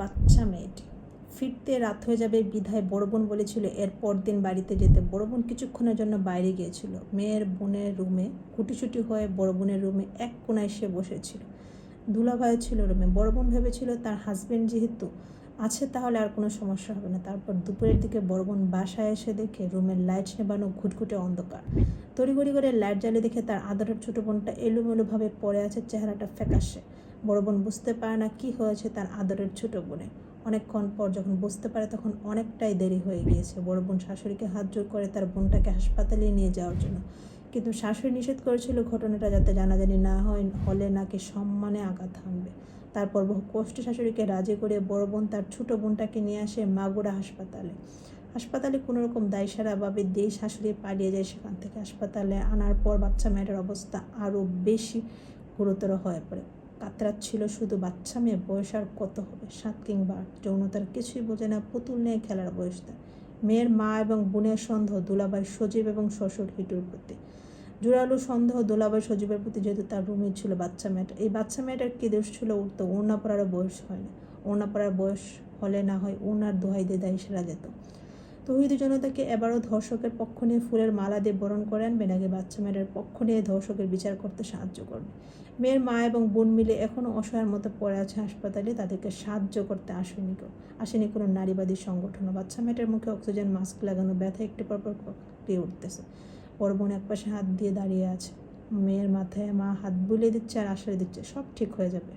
বাচ্চা মেয়েটি ফিরতে রাত হয়ে যাবে বিধায় বড় বোন বলেছিল এর পরদিন বাড়িতে যেতে। বড় বোন কিছুক্ষণের জন্য বাইরে গিয়েছিল। মেয়ের বোনের রুমে কুটিছুটি হয়ে বড় বোনের রুমে এক কোনায় সে বসেছিল। দুলাভাই ছিল রুমে। বড় বোন ভেবেছিল তার হাজবেন্ড যেহেতু আছে তাহলে আর কোনো সমস্যা হবে না। তারপর দুপুরের দিকে বড় বোন বাসায় এসে দেখে রুমের লাইট নেবানো, ঘুটঘুটে অন্ধকার। তড়িঘড়ি করে লাইট জ্বালিয়ে দেখে তার আদরের ছোটো বোনটা এলোমেলোভাবে পড়ে আছে, চেহারাটা ফ্যাকাশে। বড় বোন বুঝতে পারে না কি হয়েছে তার আদরের ছোটো বোনে। অনেকক্ষণ পর যখন বুঝতে পারে তখন অনেকটাই দেরি হয়ে গিয়েছে। বড় বোন শাশুড়িকে হাত জোর করে তার বোনটাকে হাসপাতালে নিয়ে যাওয়ার জন্য, কিন্তু শাশুড়ি নিষেধ করেছিল ঘটনাটা যাতে জানাজানি না হলে নাকি সম্মানে আঘাত হানবে। তারপর বহু কষ্টে শাশুড়িকে রাজি করে বড় বোন তার ছোটো বোনটাকে নিয়ে আসে মাগুরা হাসপাতালে কোনোরকম দায়সারাভাবে দিয়ে শাশুড়ি পালিয়ে যায় সেখান থেকে। হাসপাতালে আনার পর বাচ্চা মেয়েটার অবস্থা আরও বেশি গুরুতর হয়ে পড়ে। কাতরাচ্ছিল শুধু। বাচ্চা মেয়ে, বয়স আর কত হবে, 7 কিংবা 8। যৌনতার কিছুই বোঝে না, পুতুল নিয়ে খেলার বয়স তার। মেয়ের মা এবং বোনের সন্দেহ দুলাভাই সজীব এবং শ্বশুর হিটুর প্রতি। জোরালো সন্দেহ দুলাভাই সজীবের প্রতি, যেহেতু তার রুমে ছিল বাচ্চা মেয়েটা। এই বাচ্চা মেয়েটার কী দোষ ছিল? ওর তো ওড়না পরারও বয়স হয় না। ওড়না পরার বয়স হলে না হয় ওড়নার দোহাই দিয়ে দায়ী সেরা যেত। তৌহিদি জনতাকে এবারও ধর্ষকের পক্ষ নিয়ে ফুলের মালা দিয়ে বরণ করে আনবে, নাকি বাচ্চা মেয়েটার পক্ষ নিয়ে ধর্ষকের বিচার করতে সাহায্য করবে? মেয়ের মা এবং বোন মিলে এখনও অসহায়ের মতো পড়ে আছে হাসপাতালে। তাদেরকে সাহায্য করতে আসেনি কোনো নারীবাদী সংগঠনও। বাচ্চা মেয়েটার মুখে অক্সিজেন মাস্ক লাগানো, ব্যথা একটু পরপর কাঁপিয়ে উঠতেছে। বড় বোন একপাশে হাত দিয়ে দাঁড়িয়ে আছে। মেয়ের মাথায় মা হাত বুলিয়ে দিচ্ছে আর আশ্বাস দিচ্ছে সব ঠিক হয়ে যাবে।